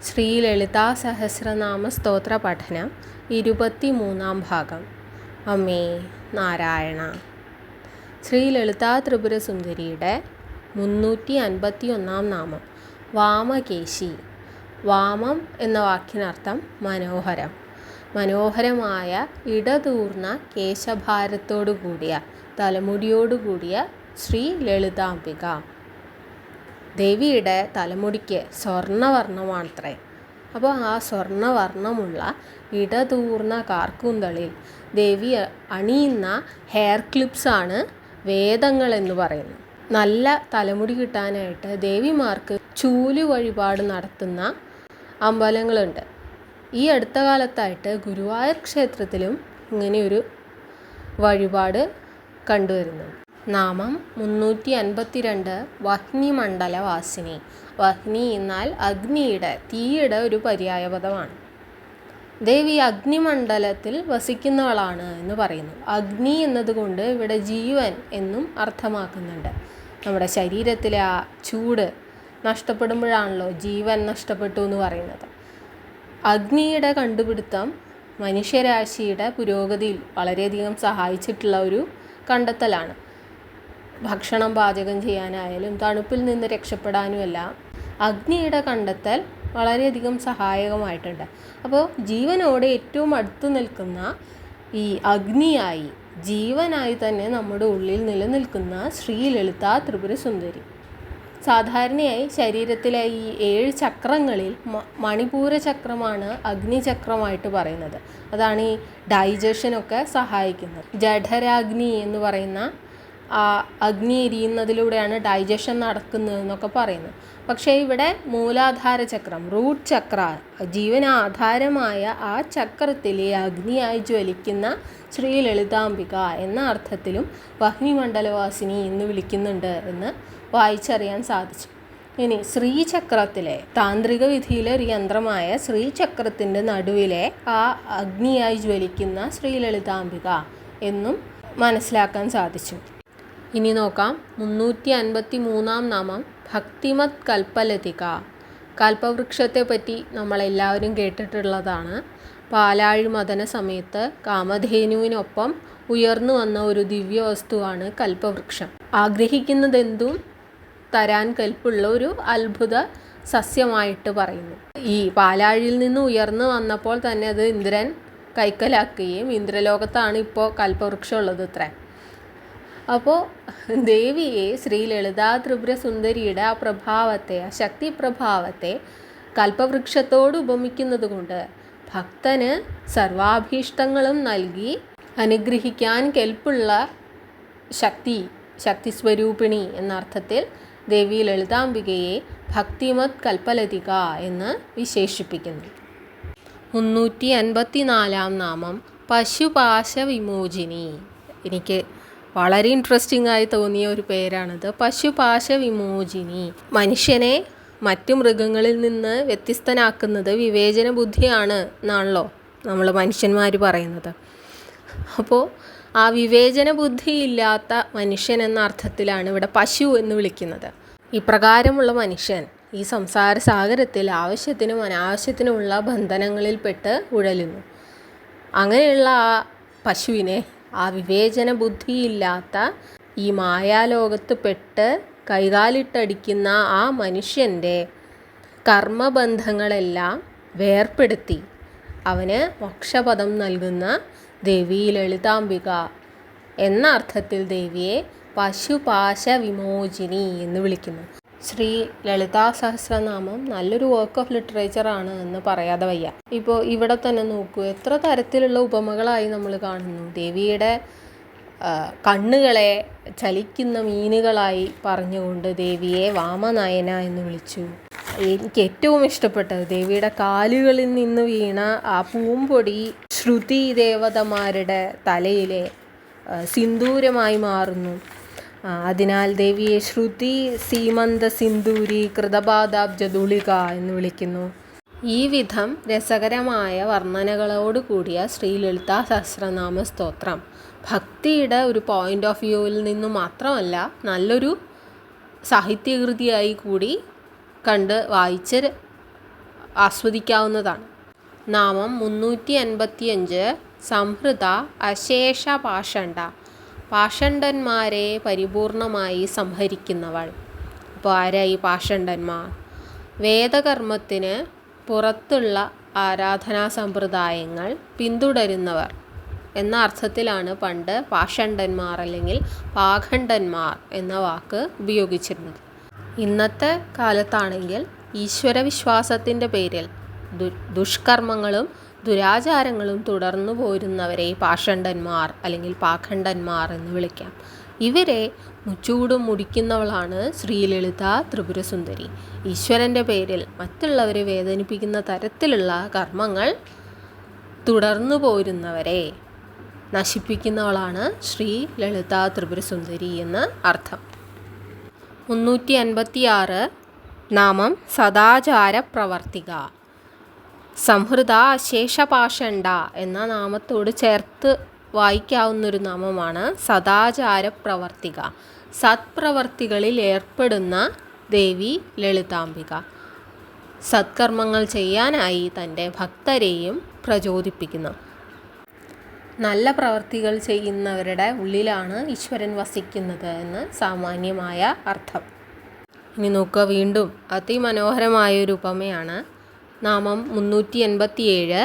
ശ്രീ ലളിതാ സഹസ്രനാമ സ്തോത്ര പഠനം 23-ാം ഭാഗം. അമ്മേ നാരായണ. ശ്രീ ലളിതാ ത്രിപുര സുന്ദരിയുടെ 351-ാം നാമം വാമകേശി. വാമം എന്ന വാക്കിനർത്ഥം മനോഹരം. മനോഹരമായ ഇടതൂർന്ന കേശഭാരത്തോടുകൂടിയ തലമുടിയോടുകൂടിയ ശ്രീ ലളിതാംബിക. ദേവിയുടെ തലമുടിക്ക് സ്വർണ്ണവർണ്ണമാണത്രേ. അപ്പോൾ ആ സ്വർണ്ണവർണ്ണമുള്ള ഇടതൂർന്ന കാർക്കൂന്തളിൽ ദേവി അണിയുന്ന ഹെയർ ക്ലിപ്സാണ് വേദങ്ങൾ എന്ന് പറയുന്നത്. നല്ല തലമുടി കിട്ടാനായിട്ട് ദേവിമാർക്ക് ചൂല് വഴിപാട് നടത്തുന്ന അമ്പലങ്ങളുണ്ട്. ഈ അടുത്ത കാലത്തായിട്ട് ഗുരുവായൂർ ക്ഷേത്രത്തിലും ഇങ്ങനെയൊരു വഴിപാട് കണ്ടുവരുന്നുണ്ട്. നാമം 352 വഹ്നിമണ്ഡലവാസിനി. വഹ്നി എന്നാൽ അഗ്നിയുടെ, തീയുടെ ഒരു പര്യായപദമാണ്. ദേവി അഗ്നിമണ്ഡലത്തിൽ വസിക്കുന്നവളാണ് എന്ന് പറയുന്നു. അഗ്നി എന്നതുകൊണ്ട് ഇവിടെ ജീവൻ എന്നും അർത്ഥമാക്കുന്നുണ്ട്. നമ്മുടെ ശരീരത്തിലെ ആ ചൂട് നഷ്ടപ്പെടുമ്പോഴാണല്ലോ ജീവൻ നഷ്ടപ്പെട്ടു എന്ന് പറയുന്നത്. അഗ്നിയുടെ കണ്ടുപിടുത്തം മനുഷ്യരാശിയുടെ പുരോഗതിയിൽ വളരെയധികം സഹായിച്ചിട്ടുള്ള ഒരു കണ്ടെത്തലാണ്. ഭക്ഷണം പാചകം ചെയ്യാനായാലും തണുപ്പിൽ നിന്ന് രക്ഷപ്പെടാനുമെല്ലാം അഗ്നിയുടെ കണ്ടെത്തൽ വളരെയധികം സഹായകമായിട്ടുണ്ട്. അപ്പോൾ ജീവനോട് ഏറ്റവും അടുത്ത് നിൽക്കുന്ന ഈ അഗ്നിയായി, ജീവനായി തന്നെ നമ്മുടെ ഉള്ളിൽ നിലനിൽക്കുന്ന ശ്രീ ലളിതാ ത്രിപുര സുന്ദരി. സാധാരണയായി ശരീരത്തിലെ ഈ 7 ചക്രങ്ങളിൽ മണിപൂര ചക്രമാണ് അഗ്നിചക്രമായിട്ട് പറയുന്നത്. അതാണ് ഈ ഡൈജഷനൊക്കെ സഹായിക്കുന്നത്. ജഠരാഗ്നി എന്ന് പറയുന്ന ആ അഗ്നി എരിയുന്നതിലൂടെയാണ് ഡൈജഷൻ നടക്കുന്നതെന്നൊക്കെ പറയുന്നത്. പക്ഷേ ഇവിടെ മൂലാധാര ചക്രം, റൂട്ട് ചക്ര, ജീവനാധാരമായ ആ ചക്രത്തിൽ അഗ്നിയായി ജ്വലിക്കുന്ന ശ്രീ ലളിതാംബിക എന്ന അർത്ഥത്തിലും വഹ്നിമണ്ഡലവാസിനി എന്ന് വിളിക്കുന്നുണ്ട് എന്ന് വായിച്ചറിയാൻ സാധിച്ചു. ഇനി ശ്രീചക്രത്തിലെ താന്ത്രിക വിധിയിലെ ഒരു യന്ത്രമായ ശ്രീചക്രത്തിൻ്റെ നടുവിലെ ആ അഗ്നിയായി ജ്വലിക്കുന്ന ശ്രീ ലളിതാംബിക എന്നും മനസ്സിലാക്കാൻ സാധിച്ചു. ഇനി നോക്കാം 353-ാം നാമം ഭക്തിമത് കൽപ്പലതിക. കൽപ്പവൃക്ഷത്തെ പറ്റി നമ്മളെല്ലാവരും കേട്ടിട്ടുള്ളതാണ്. പാലാഴി മദന സമയത്ത് കാമധേനുവിനൊപ്പം ഉയർന്നു വന്ന ഒരു ദിവ്യ വസ്തുവാണ് കൽപ്പവൃക്ഷം. ആഗ്രഹിക്കുന്നതെന്തും തരാൻ കൽപ്പുള്ള ഒരു അത്ഭുത സസ്യമായിട്ട് പറയുന്നു. ഈ പാലാഴിയിൽ നിന്ന് ഉയർന്നു വന്നപ്പോൾ തന്നെ അത് ഇന്ദ്രൻ കൈക്കലാക്കുകയും ഇന്ദ്രലോകത്താണ് ഇപ്പോൾ കൽപ്പവൃക്ഷം ഉള്ളത് അത്രേ. അപ്പോൾ ദേവിയെ ശ്രീ ലളിതാ ത്രിപുര സുന്ദരിയുടെ ആ പ്രഭാവത്തെ, ആ ശക്തി പ്രഭാവത്തെ കൽപ്പവൃക്ഷത്തോട് ഉപമിക്കുന്നത് കൊണ്ട് ഭക്തന് സർവാഭീഷ്ടങ്ങളും നൽകി അനുഗ്രഹിക്കാൻ കെൽപ്പുള്ള ശക്തി സ്വരൂപിണി എന്നർത്ഥത്തിൽ ദേവി ലളിതാംബികയെ ഭക്തിമത് കൽപ്പലതിക എന്ന് വിശേഷിപ്പിക്കുന്നു. 354-ാം നാമം പശുപാശ വിമോചിനി. എനിക്ക് വളരെ ഇൻട്രസ്റ്റിംഗ് ആയി തോന്നിയ ഒരു പേരാണിത്, പശുപാശ വിമോചിനി. മനുഷ്യനെ മറ്റു മൃഗങ്ങളിൽ നിന്ന് വ്യത്യസ്തനാക്കുന്നത് വിവേചന ബുദ്ധിയാണ് എന്നാണല്ലോ നമ്മൾ മനുഷ്യന്മാർ പറയുന്നത്. അപ്പോൾ ആ വിവേചന ബുദ്ധിയില്ലാത്ത മനുഷ്യൻ എന്ന അർത്ഥത്തിലാണ് ഇവിടെ പശു എന്ന് വിളിക്കുന്നത്. ഇപ്രകാരമുള്ള മനുഷ്യൻ ഈ സംസാര സാഗരത്തിൽ ആവശ്യത്തിനും അനാവശ്യത്തിനുമുള്ള ബന്ധനങ്ങളിൽപ്പെട്ട് ഉഴലുന്നു. അങ്ങനെയുള്ള ആ പശുവിനെ, ആ വിവേചന ബുദ്ധിയില്ലാത്ത ഈ മായാലോകത്ത് പെട്ട് കൈകാലിട്ടടിക്കുന്ന ആ മനുഷ്യൻ്റെ കർമ്മബന്ധങ്ങളെല്ലാം വേർപ്പെടുത്തി അവന് മോക്ഷപദം നൽകുന്ന ദേവി ലളിതാംബിക എന്ന അർത്ഥത്തിൽ ദേവിയെ പശുപാശ വിമോചിനി എന്ന് വിളിക്കുന്നു. ശ്രീ ലളിതാ സഹസ്രനാമം നല്ലൊരു വർക്ക് ഓഫ് ലിറ്ററേച്ചറാണ് എന്ന് പറയാതെ വയ്യ. ഇപ്പോൾ ഇവിടെ തന്നെ നോക്കൂ, എത്ര തരത്തിലുള്ള ഉപമകളായി നമ്മൾ കാണുന്നു. ദേവിയുടെ കണ്ണുകളെ ചലിക്കുന്ന മീനുകളായി പറഞ്ഞുകൊണ്ട് ദേവിയെ വാമനയന എന്ന് വിളിച്ചു. എനിക്ക് ഏറ്റവും ഇഷ്ടപ്പെട്ടത് ദേവിയുടെ കാലുകളിൽ നിന്ന് വീണ ആ പൂമ്പൊടി ശ്രുതി ദേവതമാരുടെ തലയിലെ സിന്ദൂരമായി മാറുന്നു. അതിനാൽ ദേവിയെ ശ്രുതി സീമന്ത സിന്ദൂരി കൃതപാദാബ്ജതുളിക എന്ന് വിളിക്കുന്നു. ഈ വിധം രസകരമായ വർണ്ണനകളോട് കൂടിയ ശ്രീ ലളിതാ സഹസ്രനാമ സ്തോത്രം ഭക്തിയുടെ ഒരു പോയിൻ്റ് ഓഫ് വ്യൂവിൽ നിന്ന് മാത്രമല്ല, നല്ലൊരു സാഹിത്യകൃതിയായി കൂടി കണ്ട് വായിച്ച് ആസ്വദിക്കാവുന്നതാണ്. നാമം 355 സംഹൃത അശേഷ പാഷണ്ഡ, പാഷണ്ഡന്മാരെ പരിപൂർണമായി സംഹരിക്കുന്നവൾ. അപ്പോൾ ആരായി പാഷണ്ഡന്മാർ? വേദകർമ്മത്തിന് പുറത്തുള്ള ആരാധനാ സമ്പ്രദായങ്ങൾ പിന്തുടരുന്നവർ എന്ന അർത്ഥത്തിലാണ് പണ്ട് പാഷണ്ഡന്മാർ അല്ലെങ്കിൽ പാഖണ്ഡന്മാർ എന്ന വാക്ക് ഉപയോഗിച്ചിരുന്നത്. ഇന്നത്തെ കാലത്താണെങ്കിൽ ഈശ്വരവിശ്വാസത്തിൻ്റെ പേരിൽ ദുഷ്കർമ്മങ്ങളും ദുരാചാരങ്ങളും തുടർന്നു പോരുന്നവരെ പാഷണ്ഡന്മാർ അല്ലെങ്കിൽ പാഖണ്ഡന്മാർ എന്ന് വിളിക്കാം. ഇവരെ മുച്ചൂടും മുടിക്കുന്നവളാണ് ശ്രീലളിത ത്രിപുരസുന്ദരി. ഈശ്വരൻ്റെ പേരിൽ മറ്റുള്ളവരെ വേദനിപ്പിക്കുന്ന തരത്തിലുള്ള കർമ്മങ്ങൾ തുടർന്നു പോരുന്നവരെ നശിപ്പിക്കുന്നവളാണ് ശ്രീ ലളിത ത്രിപുരസുന്ദരി എന്ന് അർത്ഥം. 356 നാമം സദാചാര പ്രവർത്തിക. സംഹൃത അശേഷപാഷണ്ഡ എന്ന നാമത്തോട് ചേർത്ത് വായിക്കാവുന്നൊരു നാമമാണ് സദാചാര പ്രവർത്തിക. സത്പ്രവർത്തികളിൽ ഏർപ്പെടുന്ന ദേവി ലളിതാംബിക. സത്കർമ്മങ്ങൾ ചെയ്യാനായി തൻ്റെ ഭക്തരെയും പ്രചോദിപ്പിക്കുന്നു. നല്ല പ്രവർത്തികൾ ചെയ്യുന്നവരുടെ ഉള്ളിലാണ് ഈശ്വരൻ വസിക്കുന്നത് എന്ന് സാമാന്യമായ അർത്ഥം. ഇനി നോക്കുക, വീണ്ടും അതിമനോഹരമായൊരു ഉപമയാണ്. നാമം 387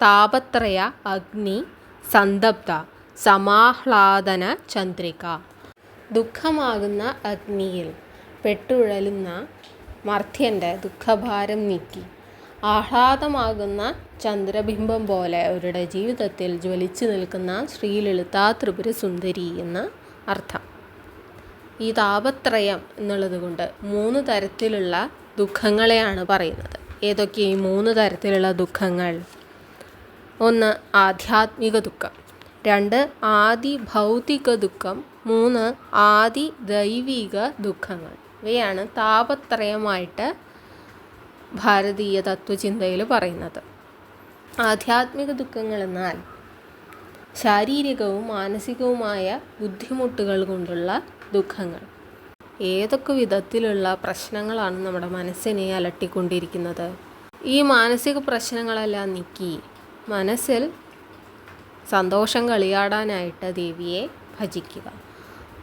താപത്രയ അഗ്നി സന്തപ്ത സമാഹ്ലാദന ചന്ദ്രിക. ദുഃഖമാകുന്ന അഗ്നിയിൽ പെട്ടുഴലുന്ന മർത്യൻ്റെ ദുഃഖഭാരം നീക്കി ആഹ്ലാദമാകുന്ന ചന്ദ്രബിംബം പോലെ അവരുടെ ജീവിതത്തിൽ ജ്വലിച്ചു നിൽക്കുന്ന ശ്രീലളിത ത്രിപുരസുന്ദരി എന്ന് അർത്ഥം. ഈ താപത്രയം എന്നുള്ളത് കൊണ്ട് 3 തരത്തിലുള്ള ദുഃഖങ്ങളെയാണ് പറയുന്നത്. ഏതൊക്കെ ഈ 3 തരത്തിലുള്ള ദുഃഖങ്ങൾ? 1 ആധ്യാത്മിക ദുഃഖം, 2 ആദി ഭൗതിക ദുഃഖം, 3 ആദി ദൈവിക ദുഃഖങ്ങൾ. ഇവയാണ് താപത്രയമായിട്ട് ഭാരതീയ തത്വചിന്തയിൽ പറയുന്നത്. ആധ്യാത്മിക ദുഃഖങ്ങൾ എന്നാൽ ശാരീരികവും മാനസികവുമായ ബുദ്ധിമുട്ടുകൾ കൊണ്ടുള്ള ദുഃഖങ്ങൾ. ഏതൊക്കെ വിധത്തിലുള്ള പ്രശ്നങ്ങളാണ് നമ്മുടെ മനസ്സിനെ അലട്ടിക്കൊണ്ടിരിക്കുന്നത്? ഈ മാനസിക പ്രശ്നങ്ങളെല്ലാം നീക്കി മനസ്സിൽ സന്തോഷം കളിയാടാനായിട്ട് ദേവിയെ ഭജിക്കുക.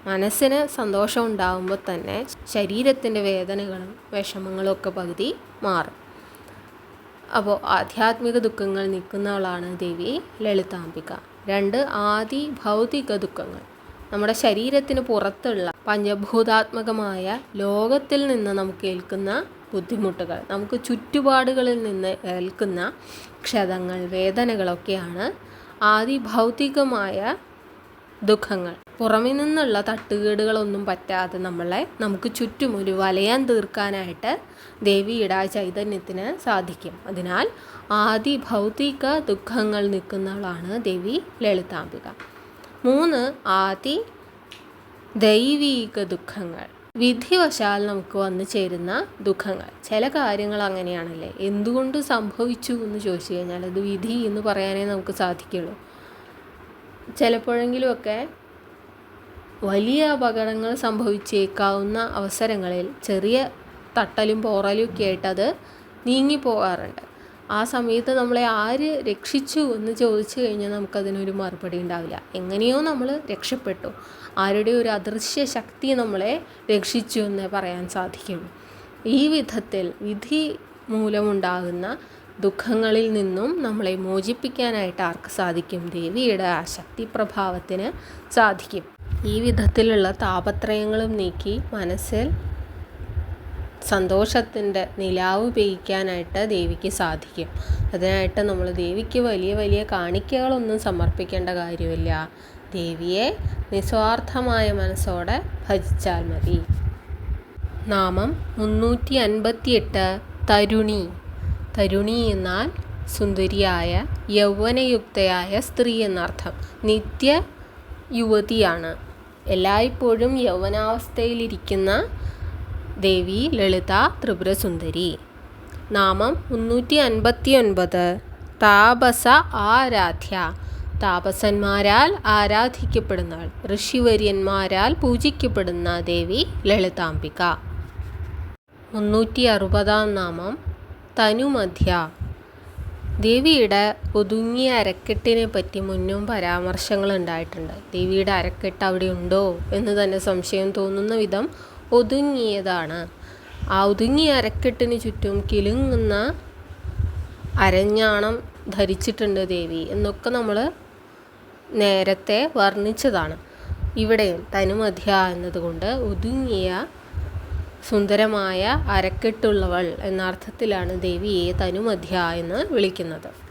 മനസ്സിന് സന്തോഷം ഉണ്ടാകുമ്പോൾ തന്നെ ശരീരത്തിൻ്റെ വേദനകളും വിഷമങ്ങളും ഒക്കെ പകുതി മാറും. അപ്പോൾ ആധ്യാത്മിക ദുഃഖങ്ങൾ നീക്കുന്നവളാണ് ദേവി ലളിതാംബിക. 2 ആദി ഭൗതിക ദുഃഖങ്ങൾ, നമ്മുടെ ശരീരത്തിന് പുറത്തുള്ള പഞ്ചഭൂതാത്മകമായ ലോകത്തിൽ നിന്ന് നമുക്ക് ഏൽക്കുന്ന ബുദ്ധിമുട്ടുകൾ, നമുക്ക് ചുറ്റുപാടുകളിൽ നിന്ന് ഏൽക്കുന്ന ക്ഷതങ്ങൾ, വേദനകളൊക്കെയാണ് ആദി ഭൗതികമായ ദുഃഖങ്ങൾ. പുറമെ നിന്നുള്ള തട്ടുകേടുകളൊന്നും പറ്റാതെ നമുക്ക് ചുറ്റും ഒരു വലയം തീർക്കാനായിട്ട് ദേവിയുടെ ചൈതന്യത്തിന് സാധിക്കും. അതിനാൽ ആദി ഭൗതിക ദുഃഖങ്ങൾ നിൽക്കുന്നവളാണ് ദേവി ലളിതാംബിക. 3 ആദി ദൈവിക ദുഃഖങ്ങൾ, വിധിവശാൽ നമുക്ക് വന്നു ചേരുന്ന ദുഃഖങ്ങൾ. ചില കാര്യങ്ങൾ അങ്ങനെയാണല്ലേ, എന്തുകൊണ്ട് സംഭവിച്ചു എന്ന് ചോദിച്ചു കഴിഞ്ഞാൽ അത് വിധി എന്ന് പറയാനേ നമുക്ക് സാധിക്കുള്ളൂ. ചിലപ്പോഴെങ്കിലുമൊക്കെ വലിയ അപകടങ്ങൾ സംഭവിച്ചേക്കാവുന്ന അവസരങ്ങളിൽ ചെറിയ തട്ടലും പോറലും ഒക്കെ ആയിട്ട് അത് നീങ്ങിപ്പോകാറുണ്ട്. ആ സമയത്ത് നമ്മളെ ആര് രക്ഷിച്ചു എന്ന് ചോദിച്ചു കഴിഞ്ഞാൽ നമുക്കതിനൊരു മറുപടി ഉണ്ടാവില്ല. എങ്ങനെയോ നമ്മൾ രക്ഷപ്പെട്ടു, ആരുടെ ഒരു അദൃശ്യ ശക്തി നമ്മളെ രക്ഷിച്ചു എന്നേ പറയാൻ സാധിക്കുള്ളൂ. ഈ വിധത്തിൽ വിധി മൂലമുണ്ടാകുന്ന ദുഃഖങ്ങളിൽ നിന്നും നമ്മളെ മോചിപ്പിക്കാനായിട്ട് ആർക്ക് സാധിക്കും? ദേവിയുടെ ആ ശക്തി പ്രഭാവത്തിന് സാധിക്കും. ഈ വിധത്തിലുള്ള താപത്രയങ്ങളും നീക്കി മനസ്സിൽ സന്തോഷത്തിൻ്റെ നിലാവ് പെയ്യിക്കാനായിട്ട് ദേവിക്ക് സാധിക്കും. അതിനായിട്ട് നമ്മൾ ദേവിക്ക് വലിയ വലിയ കാണിക്കകളൊന്നും സമർപ്പിക്കേണ്ട കാര്യമില്ല. ദേവിയെ നിസ്വാർത്ഥമായ മനസ്സോടെ ഭജിച്ചാൽ മതി. നാമം 358 തരുണി. തരുണി എന്നാൽ സുന്ദരിയായ യൗവനയുക്തയായ സ്ത്രീ എന്നർത്ഥം. നിത്യ യുവതിയാണ്, എല്ലായ്പ്പോഴും യൗവനാവസ്ഥയിലിരിക്കുന്ന ദേവി ലളിത ത്രിപുരസുന്ദരി. നാമം 359 താപസ ആരാധ്യ. താപസന്മാരാൽ ആരാധിക്കപ്പെടുന്നവൾ, ഋഷിവര്യന്മാരാൽ പൂജിക്കപ്പെടുന്ന ദേവി ലളിതാംബിക. 360 നാമം തനുമധ്യ. ദേവിയുടെ ഒതുങ്ങിയ അരക്കെട്ടിനെ പറ്റി മുന്നും പരാമർശങ്ങൾ ഉണ്ടായിട്ടുണ്ട്. ദേവിയുടെ അരക്കെട്ട് അവിടെ ഉണ്ടോ എന്ന് തന്നെ സംശയം തോന്നുന്ന വിധം ഒതുങ്ങിയതാണ്. ആ ഒതുങ്ങിയ അരക്കെട്ടിന് ചുറ്റും കിലുങ്ങുന്ന അരഞ്ഞാണം ധരിച്ചിട്ടുണ്ട് ദേവി എന്നൊക്കെ നമ്മൾ നേരത്തെ വർണ്ണിച്ചതാണ്. ഇവിടെയും തനുമധ്യ എന്നതുകൊണ്ട് ഒതുങ്ങിയ സുന്ദരമായ അരക്കെട്ടുള്ളവൾ എന്ന അർത്ഥത്തിലാണ് ദേവിയെ തനുമധ്യ എന്ന് വിളിക്കുന്നത്.